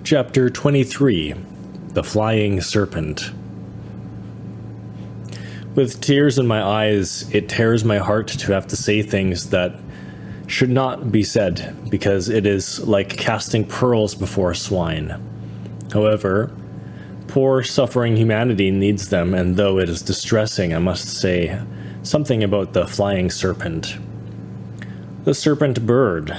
Chapter 23, The Flying Serpent. With tears in my eyes, it tears my heart to have to say things that should not be said, because it is like casting pearls before swine. However, poor suffering humanity needs them, and though it is distressing, I must say something about the flying serpent. The serpent bird.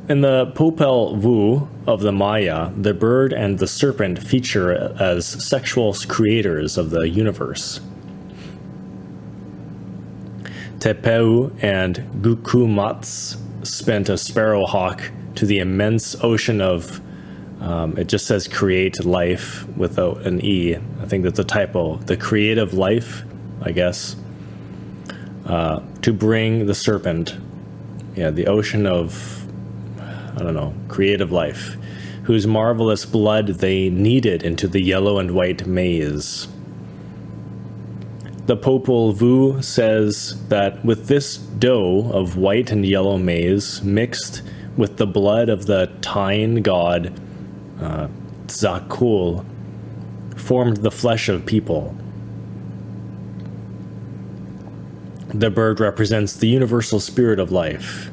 In the Popol Vuh of the Maya, the bird and the serpent feature as sexual creators of the universe. Tepeu and Gukumats spent a sparrowhawk to the immense ocean of, it just says create life without an E. I think that's a typo. The creative life, I guess, to bring the serpent, the ocean of, creative life, whose marvelous blood they kneaded into the yellow and white maize. The Popol Vuh says that with this dough of white and yellow maize mixed with the blood of the Tyne god Tzakul formed the flesh of people. The bird represents the universal spirit of life.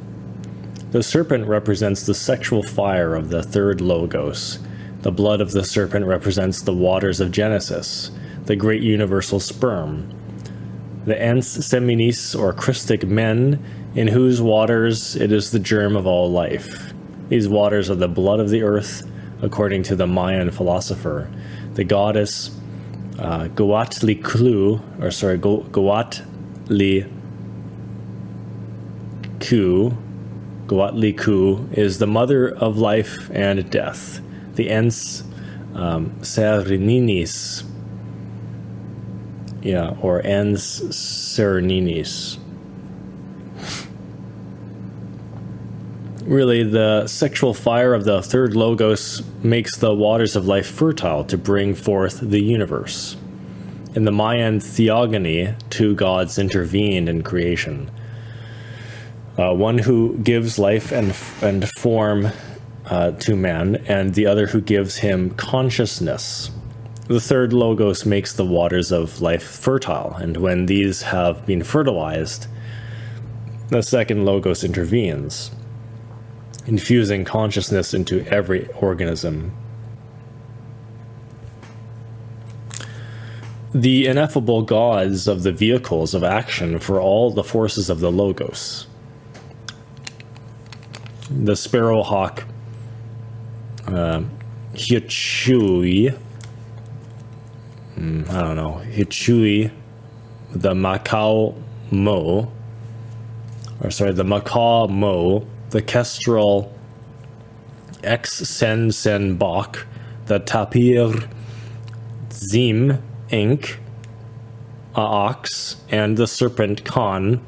The serpent represents the sexual fire of the third logos. The blood of the serpent represents the waters of Genesis, the great universal sperm. The ens seminis, or Christic men, in whose waters it is the germ of all life. These waters are the blood of the earth, according to the Mayan philosopher. The goddess Goatliku is the mother of life and death. The ens Sereninis, or ens Sereninis. Really, the sexual fire of the third logos makes the waters of life fertile to bring forth the universe. In the Mayan theogony, two gods intervened in creation. One who gives life and form to man, and the other who gives him consciousness. The third logos makes the waters of life fertile, and when these have been fertilized, the second logos intervenes, infusing consciousness into every organism. The ineffable gods of the vehicles of action for all the forces of the logos. The sparrowhawk, Hichui, Hichui, the macaw mo, the kestrel X Bok, the tapir Zim Inc, a ox, and the serpent Khan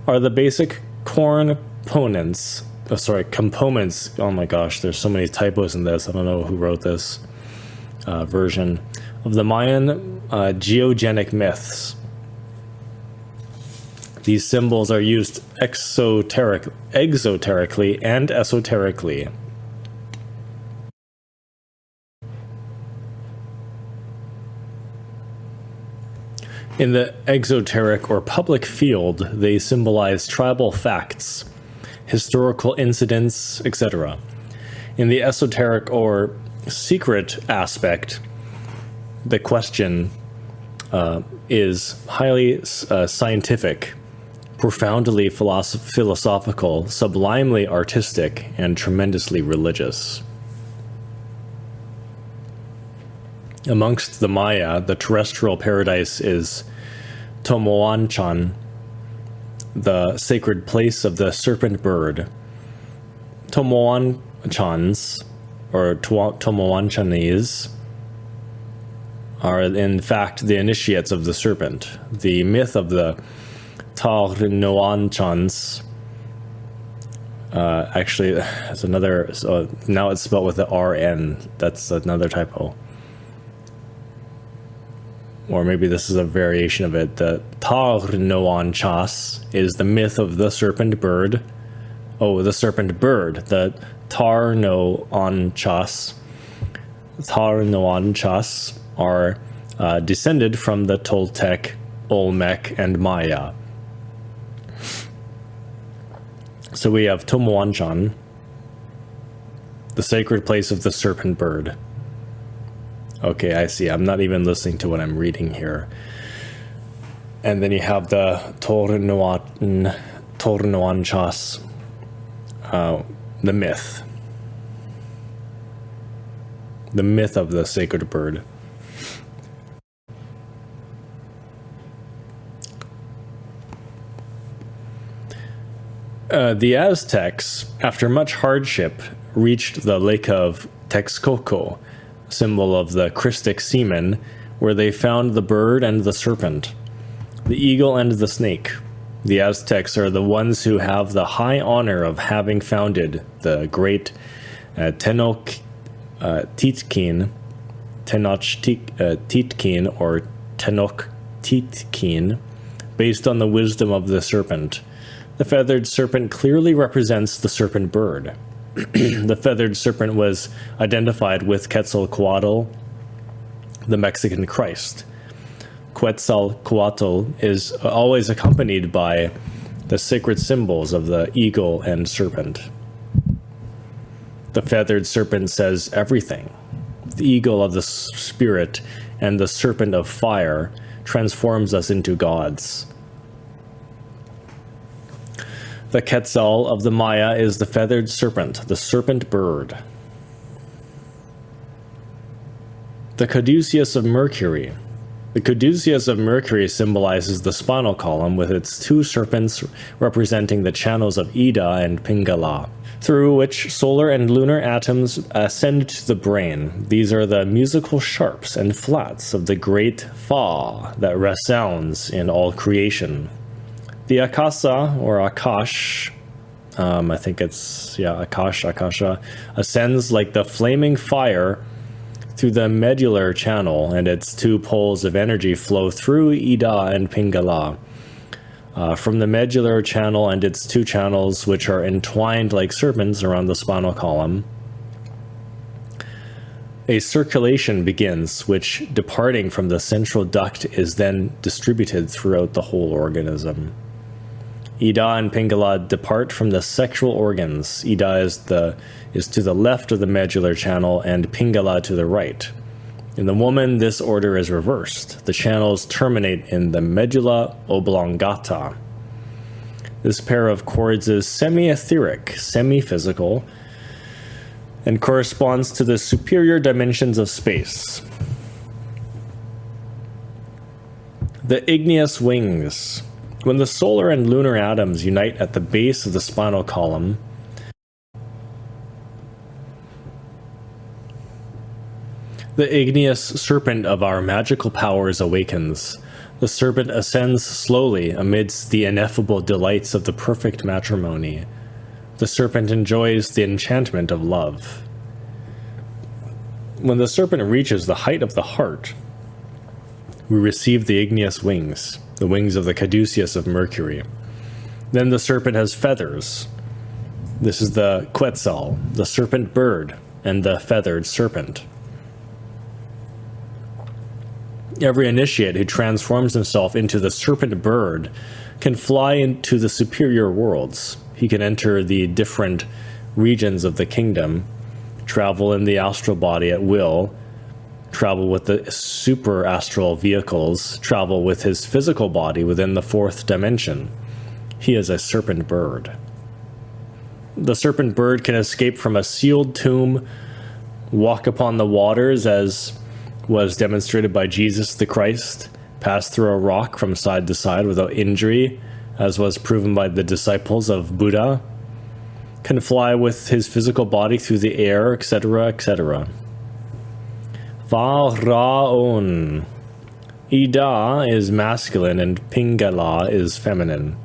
are the basic components. Oh my gosh, there's so many typos in this. I don't know who wrote this version of the Mayan geogenic myths. These symbols are used exoterically and esoterically. In the exoteric or public field, they symbolize tribal facts, historical incidents, etc. In the esoteric or secret aspect, the question is highly scientific, profoundly philosophical, sublimely artistic, and tremendously religious. Amongst the Maya, the terrestrial paradise is Tomoanchan, the sacred place of the serpent bird. Tomoanchans, or Tomoanchanese, are in fact the initiates of the serpent. The myth of the Tarnoanchans, actually, it's another, so now it's spelled with the RN. That's another typo. Or maybe this is a variation of it. The Tarnoanchas is the myth of the serpent bird. Oh, the serpent bird. The Tarno-anchas are descended from the Toltec, Olmec, and Maya. So we have Tomoanchan, the sacred place of the serpent bird. Okay, I see. I'm not even listening to what I'm reading here. And then you have the Tornoanchas, the myth. The myth of the sacred bird. The Aztecs, after much hardship, reached the lake of Texcoco, symbol of the Christic semen, where they found the bird and the serpent, the eagle and the snake. The Aztecs are the ones who have the high honor of having founded the great Tenochtitlan or Tenochtitlan, based on the wisdom of the serpent. The feathered serpent clearly represents the serpent bird. The feathered serpent was identified with Quetzalcoatl, the Mexican Christ. Quetzalcoatl is always accompanied by the sacred symbols of the eagle and serpent. The feathered serpent says everything. The eagle of the spirit and the serpent of fire transforms us into gods. The Quetzal of the Maya is the feathered serpent, the serpent bird. The caduceus of Mercury. The caduceus of Mercury symbolizes the spinal column with its two serpents representing the channels of Ida and Pingala, through which solar and lunar atoms ascend to the brain. These are the musical sharps and flats of the great Fa that resounds in all creation. The Akasa, or Akash, I think it's, Akasha, ascends like the flaming fire through the medullary channel, and its two poles of energy flow through Ida and Pingala. From the medullary channel and its two channels, which are entwined like serpents around the spinal column, a circulation begins, which, departing from the central duct, is then distributed throughout the whole organism. Ida and Pingala depart from the sexual organs. Ida is to the left of the medullary channel and Pingala to the right. In the woman, this order is reversed. The channels terminate in the medulla oblongata. This pair of chords is semi-etheric, semi-physical, and corresponds to the superior dimensions of space. The igneous wings. When the solar and lunar atoms unite at the base of the spinal column, the igneous serpent of our magical powers awakens. The serpent ascends slowly amidst the ineffable delights of the perfect matrimony. The serpent enjoys the enchantment of love. When the serpent reaches the height of the heart, we receive the igneous wings, the wings of the caduceus of Mercury. Then the serpent has feathers. This is the Quetzal, the serpent bird, and the feathered serpent. Every initiate who transforms himself into the serpent bird can fly into the superior worlds. He can enter the different regions of the kingdom, travel in the astral body at will, travel with the super astral vehicles, travel with his physical body within the fourth dimension. He is a serpent bird. The serpent bird can escape from a sealed tomb, walk upon the waters as was demonstrated by Jesus the Christ, pass through a rock from side to side without injury, as was proven by the disciples of Buddha, can fly with his physical body through the air, etc., etc. Pharaon. Ida is masculine and Pingala is feminine.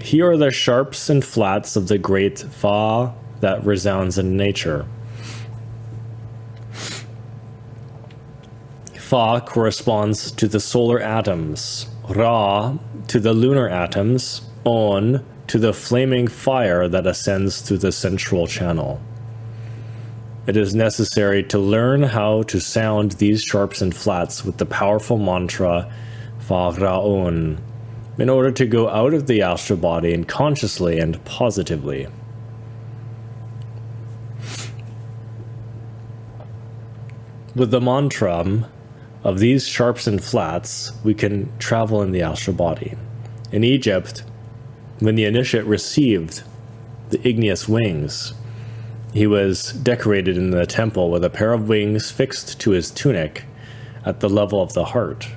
Here are the sharps and flats of the great Fa that resounds in nature. Fa corresponds to the solar atoms, Ra to the lunar atoms, On to the flaming fire that ascends through the central channel. It is necessary to learn how to sound these sharps and flats with the powerful mantra Pharaon in order to go out of the astral body and consciously and positively. With the mantra of these sharps and flats, we can travel in the astral body. In Egypt, when the initiate received the igneous wings, he was decorated in the temple with a pair of wings fixed to his tunic at the level of the heart.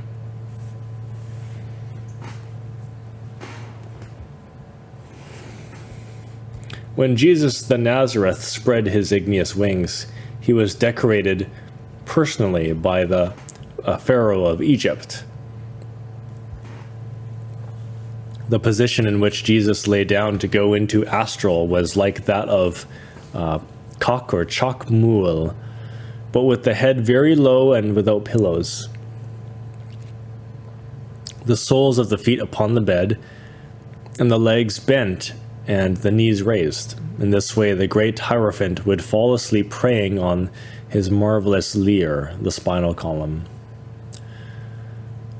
When Jesus the Nazareth spread his igneous wings, he was decorated personally by the Pharaoh of Egypt. The position in which Jesus lay down to go into astral was like that of Kak or Chakmul, but with the head very low and without pillows. The soles of the feet upon the bed, and the legs bent and the knees raised. In this way, the great Hierophant would fall asleep praying on his marvelous lyre, the spinal column.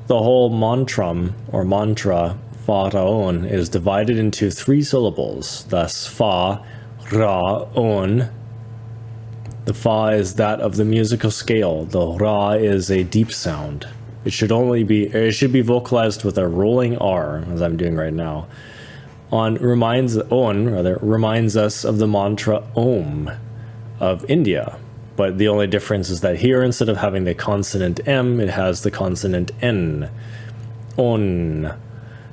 The whole mantram, or mantra, Pharaon, is divided into 3 syllables, thus Fa, Ra, On. The Fa is that of the musical scale, the Ra is a deep sound. It should be vocalized with a rolling R, as I'm doing right now. Reminds us of the mantra Om of India, but the only difference is that here, instead of having the consonant M, it has the consonant N. On.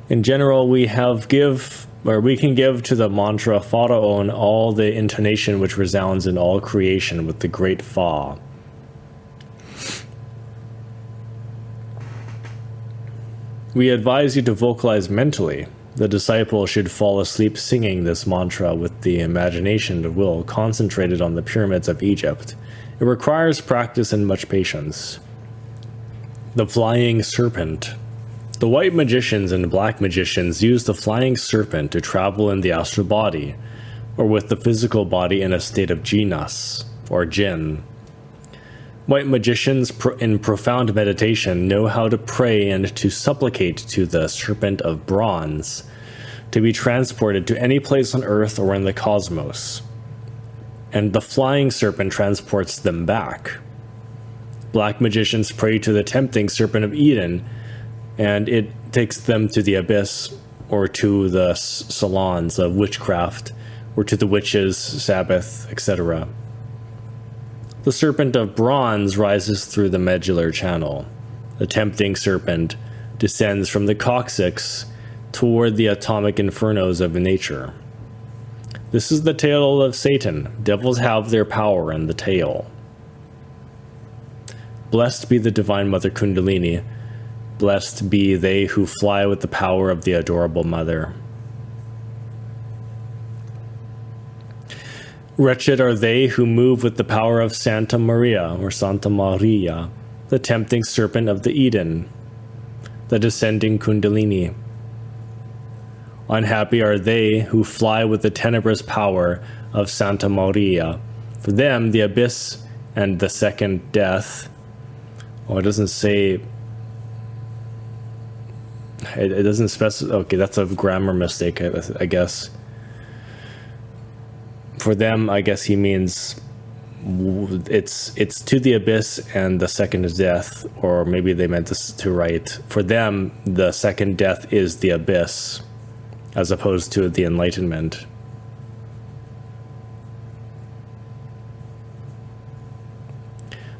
In general, we can give to the mantra Pharaon all the intonation which resounds in all creation with the great Fa. We advise you to vocalize mentally. The disciple should fall asleep singing this mantra with the imagination and will concentrated on the pyramids of Egypt. It requires practice and much patience. The flying serpent. The white magicians and black magicians use the flying serpent to travel in the astral body, or with the physical body in a state of jinas, or jinn. White magicians in profound meditation know how to pray and to supplicate to the serpent of bronze to be transported to any place on earth or in the cosmos, and the flying serpent transports them back. Black magicians pray to the tempting serpent of Eden, and it takes them to the abyss or to the salons of witchcraft or to the witches' Sabbath, etc. The serpent of bronze rises through the medullary channel. The tempting serpent descends from the coccyx toward the atomic infernos of nature. This is the tail of Satan. Devils have their power in the tail. Blessed be the Divine Mother Kundalini. Blessed be they who fly with the power of the adorable Mother. Wretched are they who move with the power of Santa Maria, or Santa Maria, the tempting serpent of the Eden, the descending Kundalini. Unhappy are they who fly with the tenebrous power of Santa Maria. For them, the abyss and the second death. Oh, it doesn't say. It doesn't specify. Okay, that's a grammar mistake, I guess. For them, I guess he means it's to the abyss and the second death, or maybe they meant to write. For them, the second death is the abyss, as opposed to the enlightenment.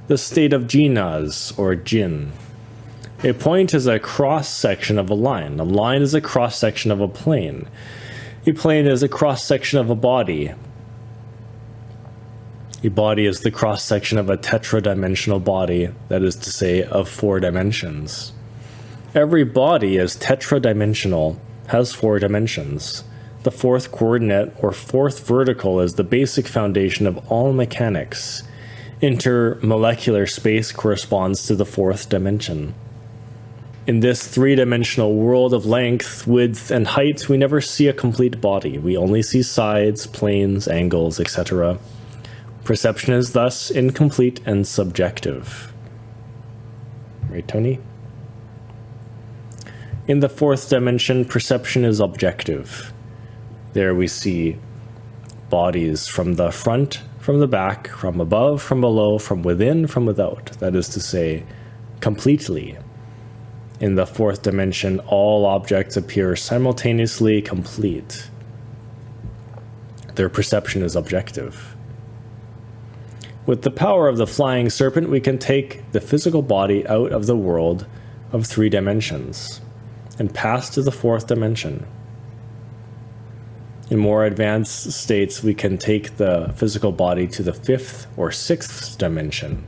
The state of jinas, or jinn. A point is a cross-section of a line. A line is a cross-section of a plane. A plane is a cross-section of a body. A body is the cross-section of a tetradimensional body, that is to say, of 4 dimensions. Every body is tetradimensional, has 4 dimensions. The 4th coordinate, or 4th vertical, is the basic foundation of all mechanics. Intermolecular space corresponds to the 4th dimension. In this three-dimensional world of length, width, and height, we never see a complete body. We only see sides, planes, angles, etc. Perception is thus incomplete and subjective. Right, Tony? In the fourth dimension, perception is objective. There we see bodies from the front, from the back, from above, from below, from within, from without. That is to say, completely. In the fourth dimension, all objects appear simultaneously complete. Their perception is objective. With the power of the flying serpent, we can take the physical body out of the world of three dimensions and pass to the fourth dimension. In more advanced states, we can take the physical body to the fifth or sixth dimension.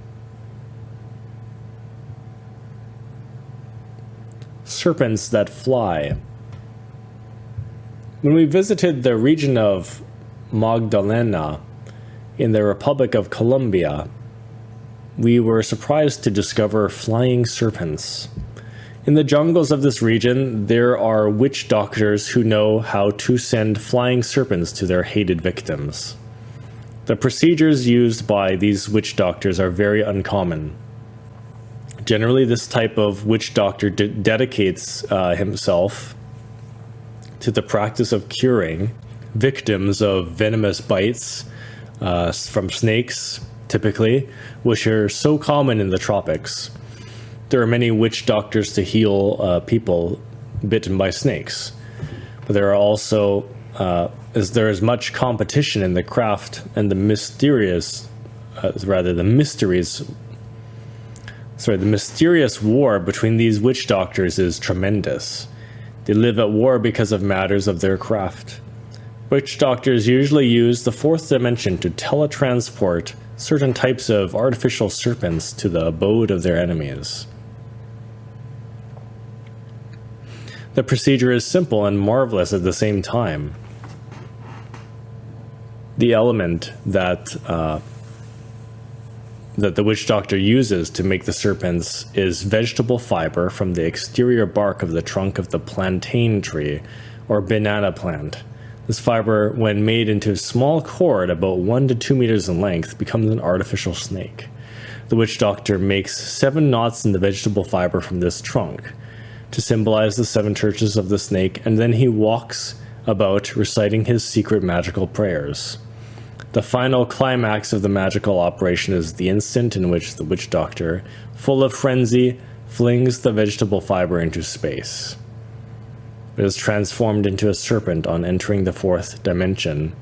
Serpents that fly. When we visited the region of Magdalena in the Republic of Colombia, we were surprised to discover flying serpents. In the jungles of this region, there are witch doctors who know how to send flying serpents to their hated victims. The procedures used by these witch doctors are very uncommon. Generally, this type of witch doctor dedicates himself to the practice of curing victims of venomous bites from snakes, typically, which are so common in the tropics. There are many witch doctors to heal people bitten by snakes, but there are also, as there is much competition in the craft, and the mysterious war between these witch doctors is tremendous. They live at war because of matters of their craft. Witch doctors usually use the fourth dimension to teletransport certain types of artificial serpents to the abode of their enemies. The procedure is simple and marvelous at the same time. The element that the witch doctor uses to make the serpents is vegetable fiber from the exterior bark of the trunk of the plantain tree or banana plant. This fiber, when made into a small cord about 1 to 2 meters in length, becomes an artificial snake. The witch doctor makes 7 knots in the vegetable fiber from this trunk to symbolize the 7 churches of the snake, and then he walks about reciting his secret magical prayers. The final climax of the magical operation is the instant in which the witch doctor, full of frenzy, flings the vegetable fiber into space. It is transformed into a serpent on entering the fourth dimension.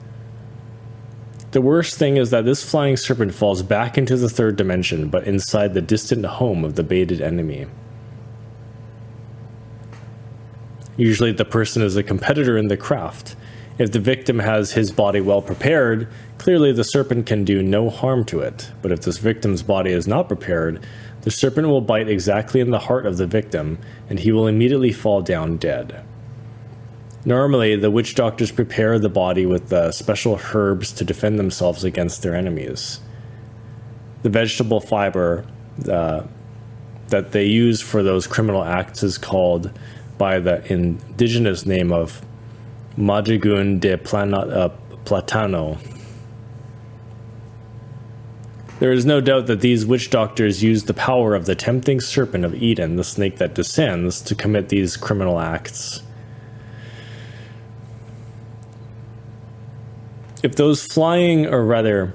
The worst thing is that this flying serpent falls back into the third dimension, but inside the distant home of the baited enemy. Usually the person is a competitor in the craft. If the victim has his body well prepared, clearly the serpent can do no harm to it. But if this victim's body is not prepared, the serpent will bite exactly in the heart of the victim, and he will immediately fall down dead. Normally, the witch doctors prepare the body with special herbs to defend themselves against their enemies. The vegetable fiber that they use for those criminal acts is called by the indigenous name of Majigun de Platano. There is no doubt that these witch doctors use the power of the tempting serpent of Eden, the snake that descends, to commit these criminal acts. If those flying, or rather,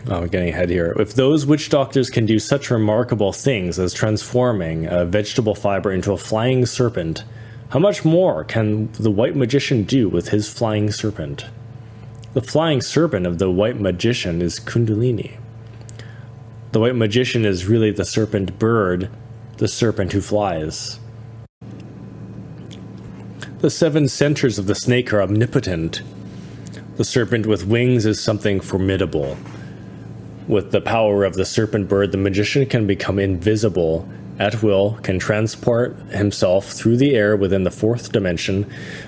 I'm getting ahead here. If those witch doctors can do such remarkable things as transforming a vegetable fiber into a flying serpent, how much more can the white magician do with his flying serpent? The flying serpent of the white magician is Kundalini. The white magician is really the serpent bird, the serpent who flies. The 7 centers of the snake are omnipotent. The serpent with wings is something formidable. With the power of the serpent bird, the magician can become invisible at will, can transport himself through the air within the fourth dimension,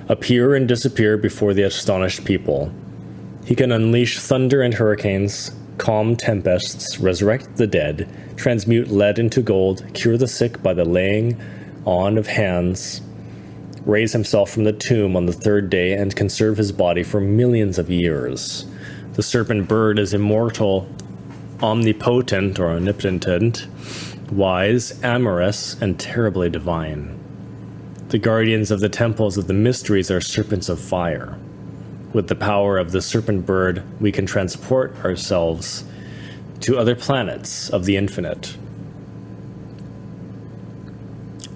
appear and disappear before the astonished people. He can unleash thunder and hurricanes, calm tempests, resurrect the dead, transmute lead into gold, cure the sick by the laying on of hands, raise himself from the tomb on the third day, and conserve his body for millions of years. The serpent bird is immortal, omnipotent or omnipotent, wise, amorous, and terribly divine. The guardians of the temples of the mysteries are serpents of fire. With the power of the serpent bird, we can transport ourselves to other planets of the infinite.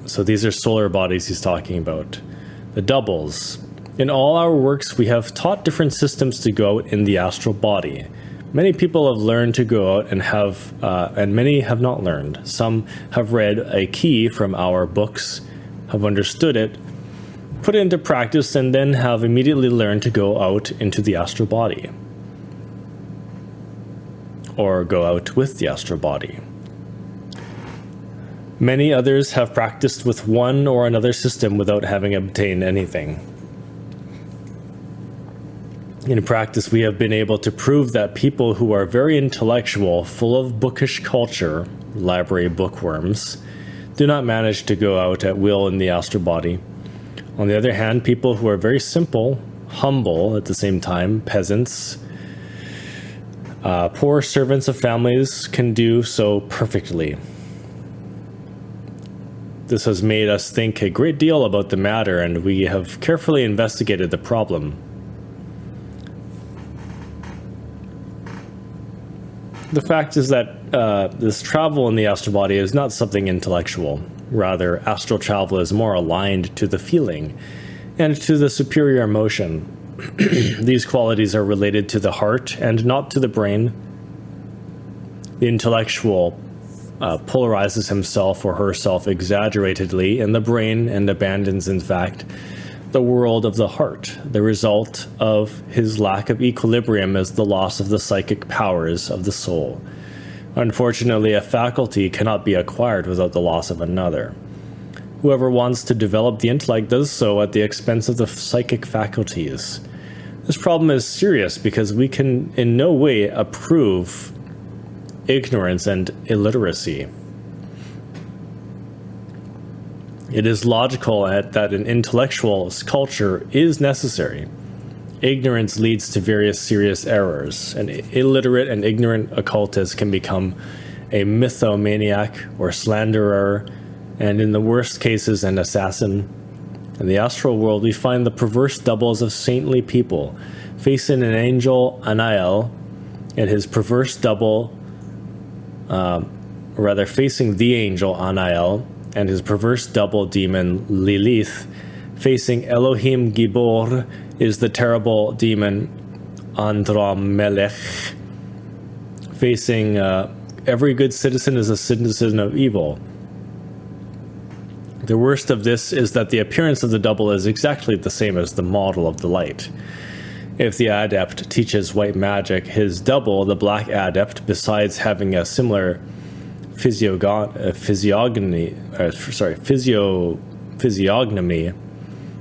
So these are solar bodies he's talking about. The doubles. In all our works, we have taught different systems to go out in the astral body. Many people have learned to go out and many have not learned. Some have read a key from our books, have understood it, put it into practice, and then have immediately learned to go out into the astral body. Or go out with the astral body. Many others have practiced with one or another system without having obtained anything. In practice, we have been able to prove that people who are very intellectual, full of bookish culture, library bookworms, do not manage to go out at will in the astral body. On the other hand, people who are very simple, humble at the same time, peasants, poor servants of families can do so perfectly. This has made us think a great deal about the matter, and we have carefully investigated the problem. The fact is that this travel in the astral body is not something intellectual. Rather, astral travel is more aligned to the feeling and to the superior emotion. These qualities are related to the heart and not to the brain. The intellectual polarizes himself or herself exaggeratedly in the brain and abandons, in fact, the world of the heart. The result of his lack of equilibrium is the loss of the psychic powers of the soul. Unfortunately, a faculty cannot be acquired without the loss of another. Whoever wants to develop the intellect does so at the expense of the psychic faculties. This problem is serious because we can in no way approve ignorance and illiteracy. It is logical that an intellectual culture is necessary. Ignorance leads to various serious errors. An illiterate and ignorant occultist can become a mythomaniac or slanderer, and in the worst cases, an assassin. In the astral world, we find the perverse doubles of saintly people, facing an angel, Anael, and his perverse double, facing the angel, Anael, and his perverse double demon, Lilith. Facing Elohim Gibor is the terrible demon, Andramelech. Facing every good citizen is a citizen of evil. The worst of this is that the appearance of the double is exactly the same as the model of the light. If the adept teaches white magic, his double, the black adept, besides having a similar physiognomy,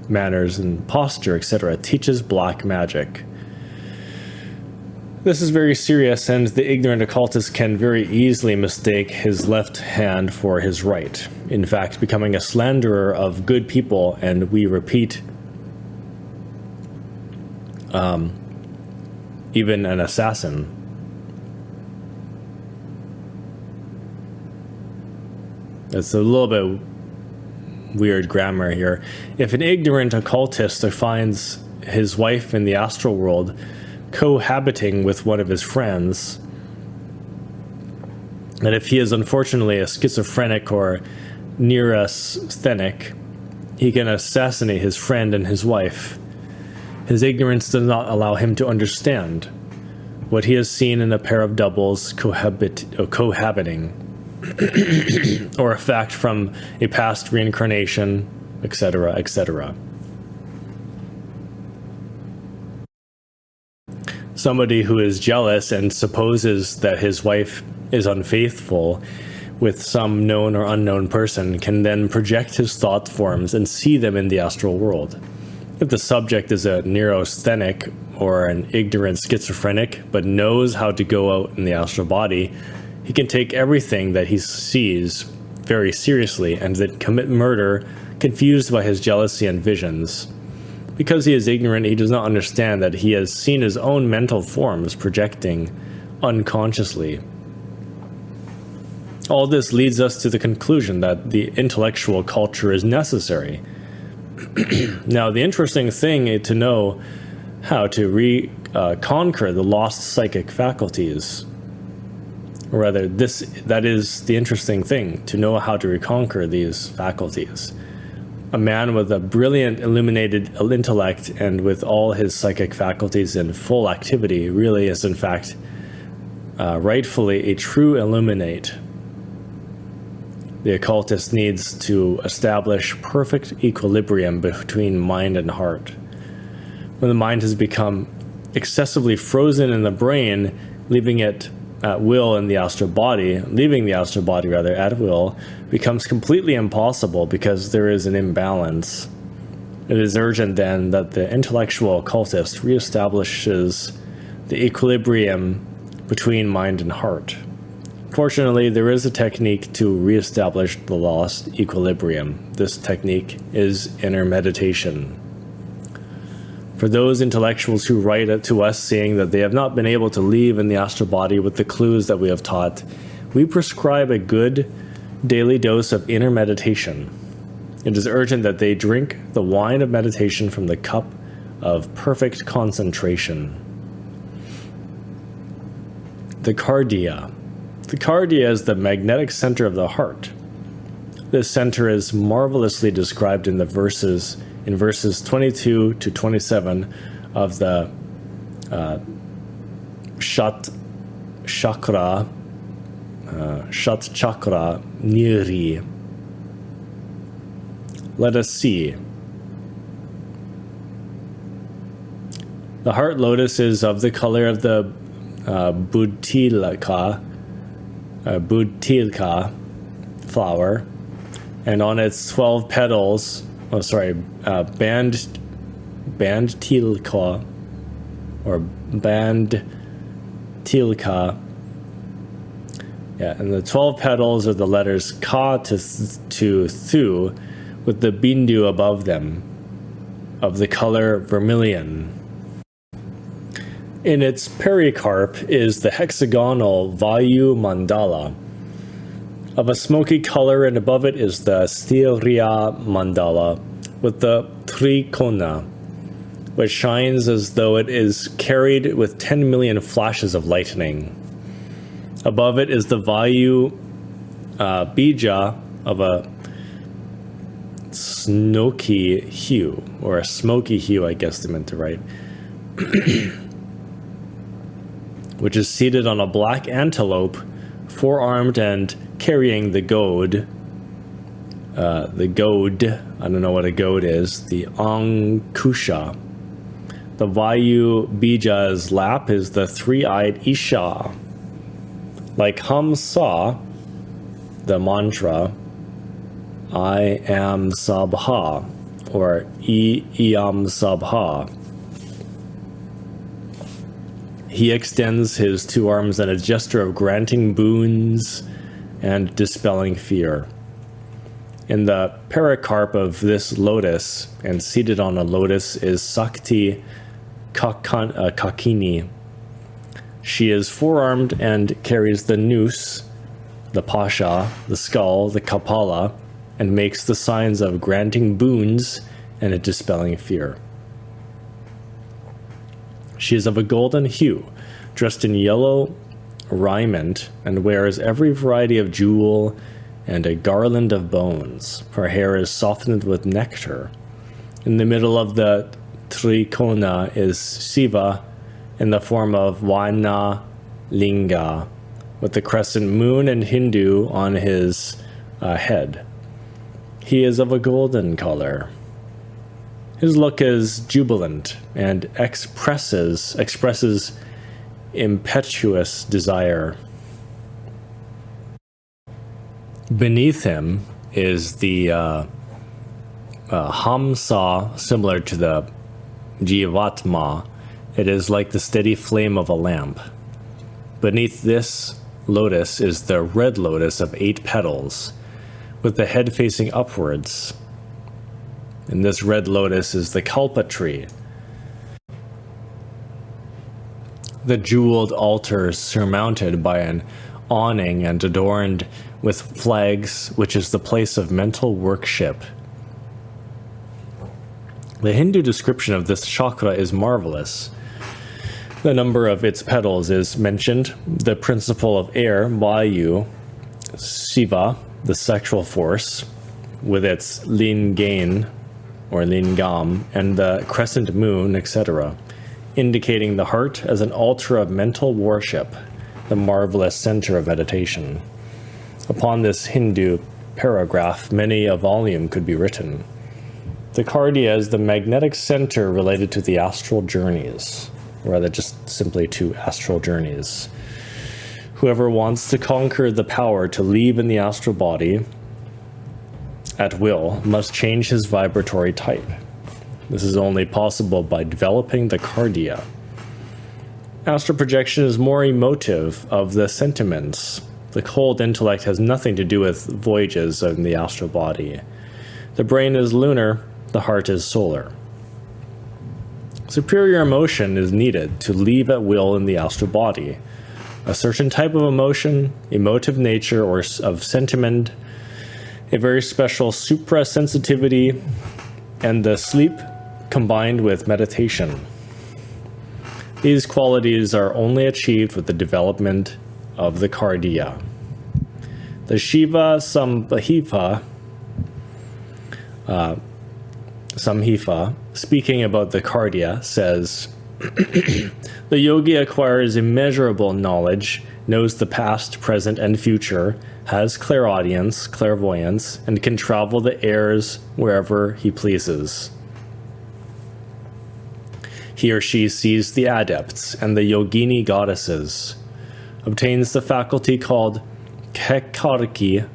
manners and posture, etc., teaches black magic. This is very serious, and the ignorant occultist can very easily mistake his left hand for his right, in fact becoming a slanderer of good people, and we repeat, even an assassin. It's a little bit weird grammar here. If an ignorant occultist finds his wife in the astral world cohabiting with one of his friends, and if he is unfortunately a schizophrenic or neurasthenic, he can assassinate his friend and his wife. His ignorance does not allow him to understand what he has seen in a pair of doubles cohabiting, or a fact from a past reincarnation, etc., etc. Somebody who is jealous and supposes that his wife is unfaithful with some known or unknown person can then project his thought forms and see them in the astral world. If the subject is a neurasthenic or an ignorant schizophrenic, but knows how to go out in the astral body, he can take everything that he sees very seriously and then commit murder, confused by his jealousy and visions. Because he is ignorant, he does not understand that he has seen his own mental forms projecting unconsciously. All this leads us to the conclusion that the intellectual culture is necessary. Now, the interesting thing to know how to conquer the lost psychic faculties, or rather, that is the interesting thing, to know how to reconquer these faculties. A man with a brilliant, illuminated intellect and with all his psychic faculties in full activity really is, in fact, rightfully a true illuminate. The occultist needs to establish perfect equilibrium between mind and heart. When the mind has become excessively frozen in the brain, leaving it at will in the astral body, leaving the astral body rather at will, becomes completely impossible because there is an imbalance. It is urgent then that the intellectual occultist reestablishes the equilibrium between mind and heart. Fortunately, there is a technique to reestablish the lost equilibrium. This technique is inner meditation. For those intellectuals who write to us saying that they have not been able to leave in the astral body with the clues that we have taught, we prescribe a good daily dose of inner meditation. It is urgent that they drink the wine of meditation from the cup of perfect concentration. The cardia. The cardia is the magnetic center of the heart. This center is marvelously described in verses 22 to 27 of the Shat Chakra Niri. Let us see. The heart lotus is of the color of the Budtilka flower, and on its 12 petals, bandtilka or bandtilka. Yeah, and the 12 petals are the letters Ka to Thu, with the bindu above them, of the color vermilion. In its pericarp is the hexagonal Vayu mandala, of a smoky color, and above it is the Sthirya mandala, with the Trikona, which shines as though it is carried with 10 million flashes of lightning. Above it is the Vayu bija of a smoky hue, or a smoky hue, I guess they meant to write, which is seated on a black antelope, four-armed and carrying the goad. I don't know what a goad is, the Ankusha. The Vayu Bija's lap is the three-eyed Isha. Like Hamsa, the mantra, I am Sabha, or Iyam Sabha. He extends his two arms in a gesture of granting boons and dispelling fear. In the pericarp of this lotus, and seated on a lotus, is Sakti Kakini. She is four-armed and carries the noose, the pasha, the skull, the kapala, and makes the signs of granting boons and dispelling fear. She is of a golden hue, dressed in yellow raiment, and wears every variety of jewel and a garland of bones. Her hair is softened with nectar. In the middle of the Trikona is Siva in the form of Vana Linga, with the crescent moon and Hindu on his head. He is of a golden color. His look is jubilant and expresses impetuous desire. Beneath him is the Hamsa, similar to the Jivatma, It is like the steady flame of a lamp. Beneath this lotus is the red lotus of 8 petals, with the head facing upwards. And this red lotus is the kalpa tree. The jeweled altar surmounted by an awning and adorned with flags, which is the place of mental worship. The Hindu description of this chakra is marvelous. The number of its petals is mentioned. The principle of air, Vayu, Shiva, the sexual force, with its lingam or lingam, and the crescent moon, etc., indicating the heart as an altar of mental worship, the marvelous center of meditation. Upon this Hindu paragraph, many a volume could be written. The cardia is the magnetic center related to the astral journeys, or rather just simply to astral journeys. Whoever wants to conquer the power to leave in the astral body at will must change his vibratory type. This is only possible by developing the cardia. Astral projection is more emotive of the sentiments. The cold intellect has nothing to do with voyages in the astral body. The brain is lunar, the heart is solar. Superior emotion is needed to leave at will in the astral body. A certain type of emotion, emotive nature, or of sentiment, a very special supra-sensitivity, and the sleep combined with meditation. These qualities are only achieved with the development of the cardia. The Shiva Samhita, speaking about the cardia, says, the yogi acquires immeasurable knowledge, knows the past, present, and future, has clairaudience, clairvoyance, and can travel the airs wherever he pleases. He or she sees the adepts and the yogini goddesses, obtains the faculty called kekari,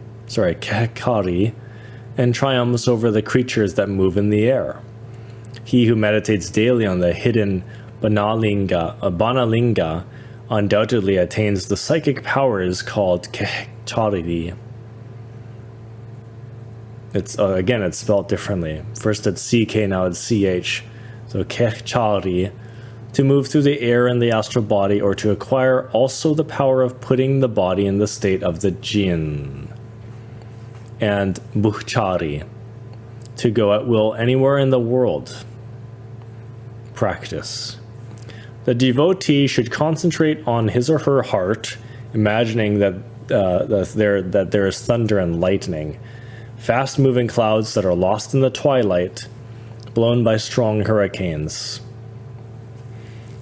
and triumphs over the creatures that move in the air. He who meditates daily on the hidden Banalinga undoubtedly attains the psychic powers called kekari. It's again, it's spelled differently. First it's CK, now it's CH. So kekari, to move through the air in the astral body, or to acquire also the power of putting the body in the state of the jinn. And buchari, to go at will anywhere in the world. Practice. The devotee should concentrate on his or her heart, imagining that there is thunder and lightning, fast-moving clouds that are lost in the twilight, blown by strong hurricanes.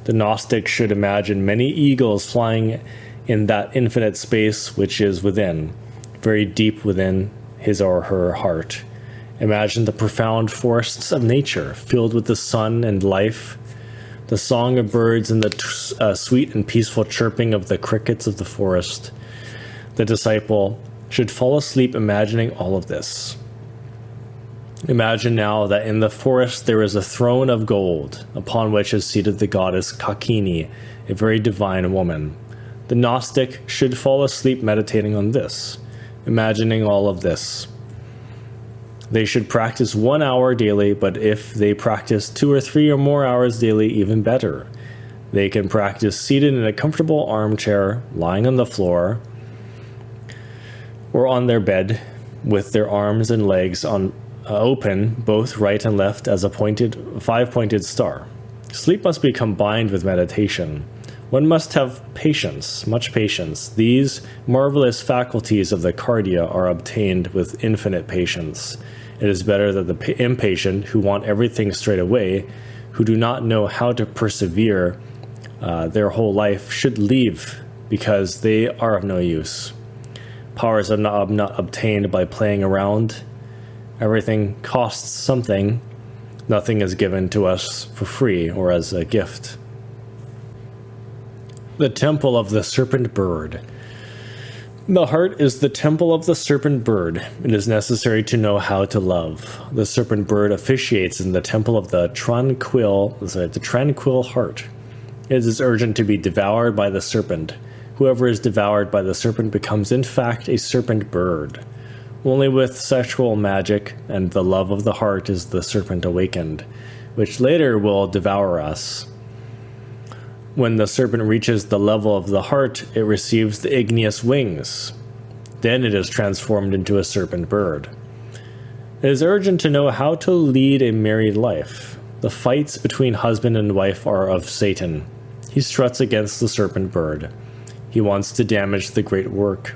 The Gnostic should imagine many eagles flying in that infinite space which is within, very deep within his or her heart. Imagine the profound forests of nature filled with the sun and life, the song of birds and the sweet and peaceful chirping of the crickets of the forest. The disciple should fall asleep imagining all of this. Imagine now that in the forest there is a throne of gold, upon which is seated the goddess Kakini, a very divine woman. The Gnostic should fall asleep meditating on this, imagining all of this. They should practice 1 hour daily, but if they practice 2 or 3 or more hours daily, even better. They can practice seated in a comfortable armchair, lying on the floor, or on their bed, with their arms and legs open, both right and left, as a 5-pointed star. Sleep must be combined with meditation. One must have patience, much patience. These marvelous faculties of the cardia are obtained with infinite patience. It is better that the impatient, who want everything straight away, who do not know how to persevere their whole life, should leave, because they are of no use. Powers are not obtained by playing around. Everything costs something. Nothing is given to us for free or as a gift. The Temple of the Serpent Bird. The heart is the temple of the serpent bird. It is necessary to know how to love. The serpent bird officiates in the temple of the tranquil heart. It is urgent to be devoured by the serpent. Whoever is devoured by the serpent becomes in fact a serpent bird. Only with sexual magic and the love of the heart is the serpent awakened, which later will devour us. When the serpent reaches the level of the heart, it receives the igneous wings. Then it is transformed into a serpent bird. It is urgent to know how to lead a married life. The fights between husband and wife are of Satan. He struts against the serpent bird. He wants to damage the great work.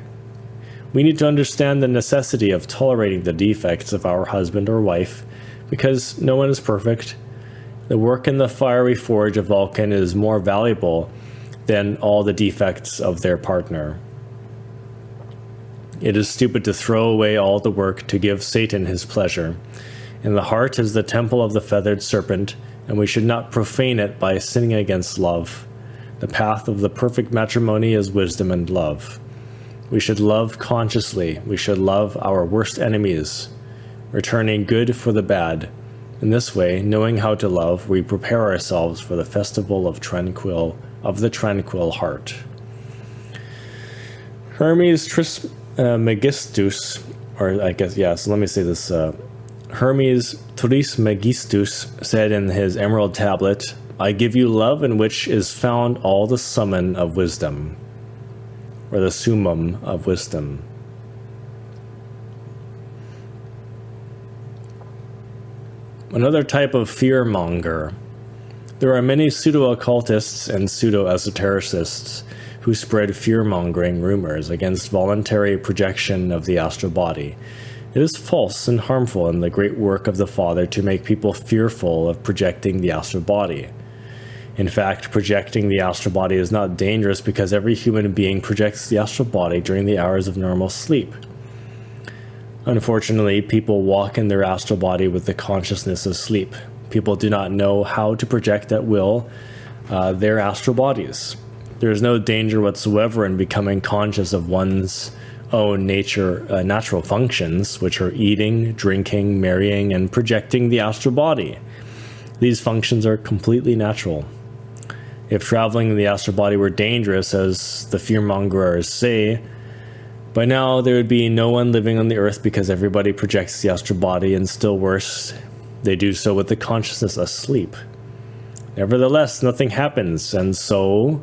We need to understand the necessity of tolerating the defects of our husband or wife, because no one is perfect. The work in the fiery forge of Vulcan is more valuable than all the defects of their partner. It is stupid to throw away all the work to give Satan his pleasure. And the heart is the temple of the feathered serpent, and we should not profane it by sinning against love. The path of the perfect matrimony is wisdom and love. We should love consciously. We should love our worst enemies, returning good for the bad. In this way, knowing how to love, we prepare ourselves for the festival of the tranquil heart. Hermes Trismegistus, or I guess, yeah, so let me say this. Hermes Trismegistus said in his emerald tablet, "I give you love in which is found all the summum of wisdom," or the summum of wisdom. Another type of fearmonger. There are many pseudo-occultists and pseudo-esotericists who spread fear-mongering rumors against voluntary projection of the astral body. It is false and harmful in the great work of the Father to make people fearful of projecting the astral body. In fact, projecting the astral body is not dangerous because every human being projects the astral body during the hours of normal sleep. Unfortunately, people walk in their astral body with the consciousness of sleep. People do not know how to project at will their astral bodies. There is no danger whatsoever in becoming conscious of one's own natural functions, which are eating, drinking, marrying, and projecting the astral body. These functions are completely natural. If traveling in the astral body were dangerous, as the fearmongers say, by now there would be no one living on the earth because everybody projects the astral body, and still worse, they do so with the consciousness asleep. Nevertheless, nothing happens, and so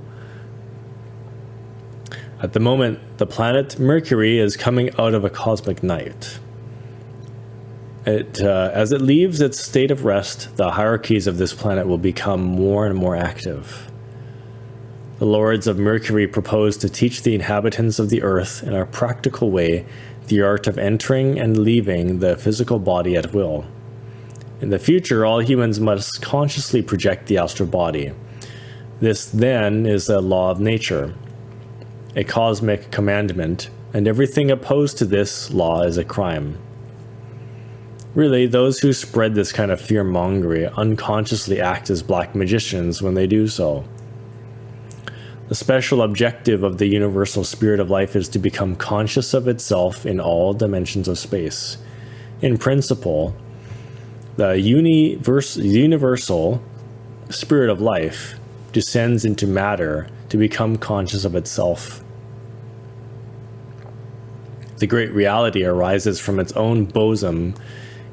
at the moment, the planet Mercury is coming out of a cosmic night. As it leaves its state of rest, the hierarchies of this planet will become more and more active. The lords of Mercury propose to teach the inhabitants of the earth in a practical way the art of entering and leaving the physical body at will. In the future, all humans must consciously project the astral body. This, then, is a law of nature, a cosmic commandment, and everything opposed to this law is a crime. Really, those who spread this kind of fear-mongering unconsciously act as black magicians when they do so. The special objective of the universal spirit of life is to become conscious of itself in all dimensions of space. In principle, the universal spirit of life descends into matter to become conscious of itself. The great reality arises from its own bosom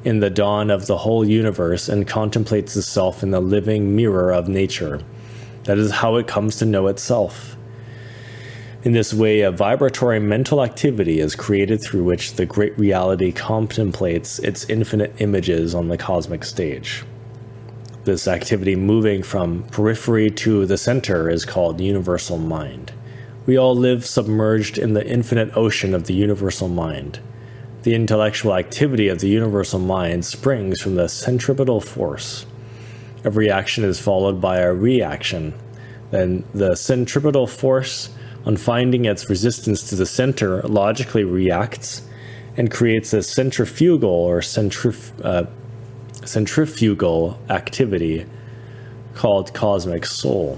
in the dawn of the whole universe and contemplates itself in the living mirror of nature. That is how it comes to know itself. In this way, a vibratory mental activity is created through which the great reality contemplates its infinite images on the cosmic stage. This activity moving from periphery to the center is called universal mind. We all live submerged in the infinite ocean of the universal mind. The intellectual activity of the universal mind springs from the centripetal force. Every action is followed by a reaction. Then the centripetal force, on finding its resistance to the center, logically reacts and creates a centrifugal or centrifugal activity called cosmic soul.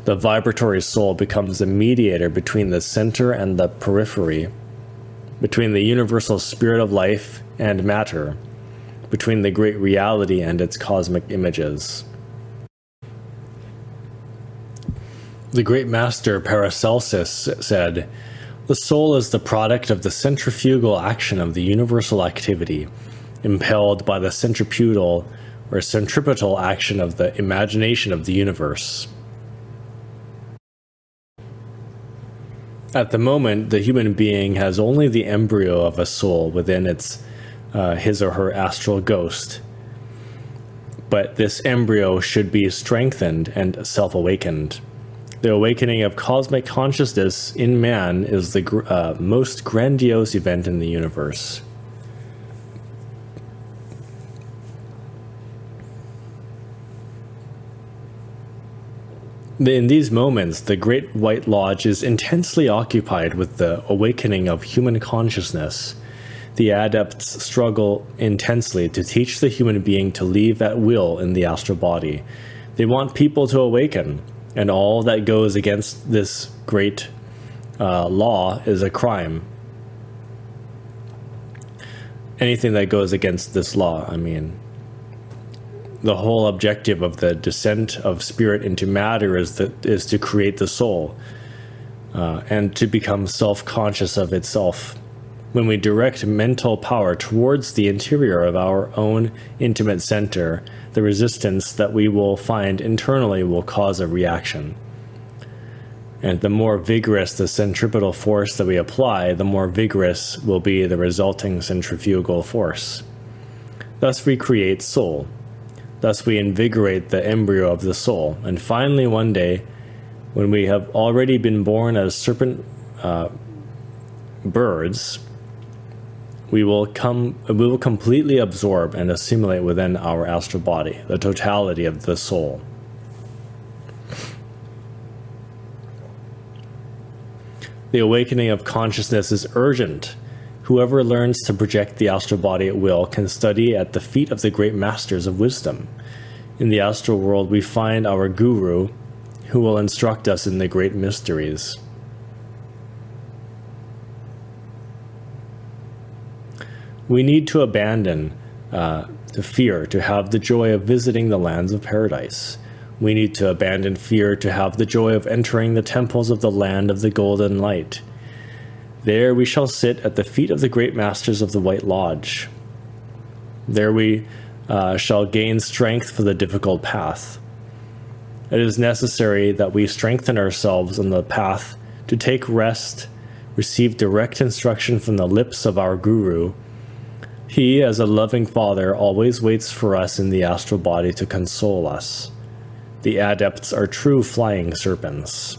The vibratory soul becomes the mediator between the center and the periphery, between the universal spirit of life and matter, between the great reality and its cosmic images. The great master Paracelsus said, "The soul is the product of the centrifugal action of the universal activity, impelled by the centripetal or centripetal action of the imagination of the universe." At the moment, the human being has only the embryo of a soul within his or her astral ghost. But this embryo should be strengthened and self-awakened. The awakening of cosmic consciousness in man is the most grandiose event in the universe. In these moments, the Great White Lodge is intensely occupied with the awakening of human consciousness. The adepts struggle intensely to teach the human being to leave at will in the astral body. They want people to awaken, and all that goes against this great law is a crime. Anything that goes against this law, the whole objective of the descent of spirit into matter is to create the soul and to become self-conscious of itself. When we direct mental power towards the interior of our own intimate center, the resistance that we will find internally will cause a reaction. And the more vigorous the centripetal force that we apply, the more vigorous will be the resulting centrifugal force. Thus we create soul. Thus we invigorate the embryo of the soul. And finally, one day, when we have already been born as serpent birds, we will completely absorb and assimilate within our astral body the totality of the soul. The awakening of consciousness is urgent. Whoever learns to project the astral body at will can study at the feet of the great masters of wisdom. In the astral world, we find our guru, who will instruct us in the great mysteries. We need to abandon the fear to have the joy of visiting the lands of paradise. We need to abandon fear to have the joy of entering the temples of the land of the golden light. There we shall sit at the feet of the great masters of the White Lodge. There we shall gain strength for the difficult path. It is necessary that we strengthen ourselves on the path to take rest, receive direct instruction from the lips of our guru. He, as a loving father, always waits for us in the astral body to console us. The adepts are true flying serpents.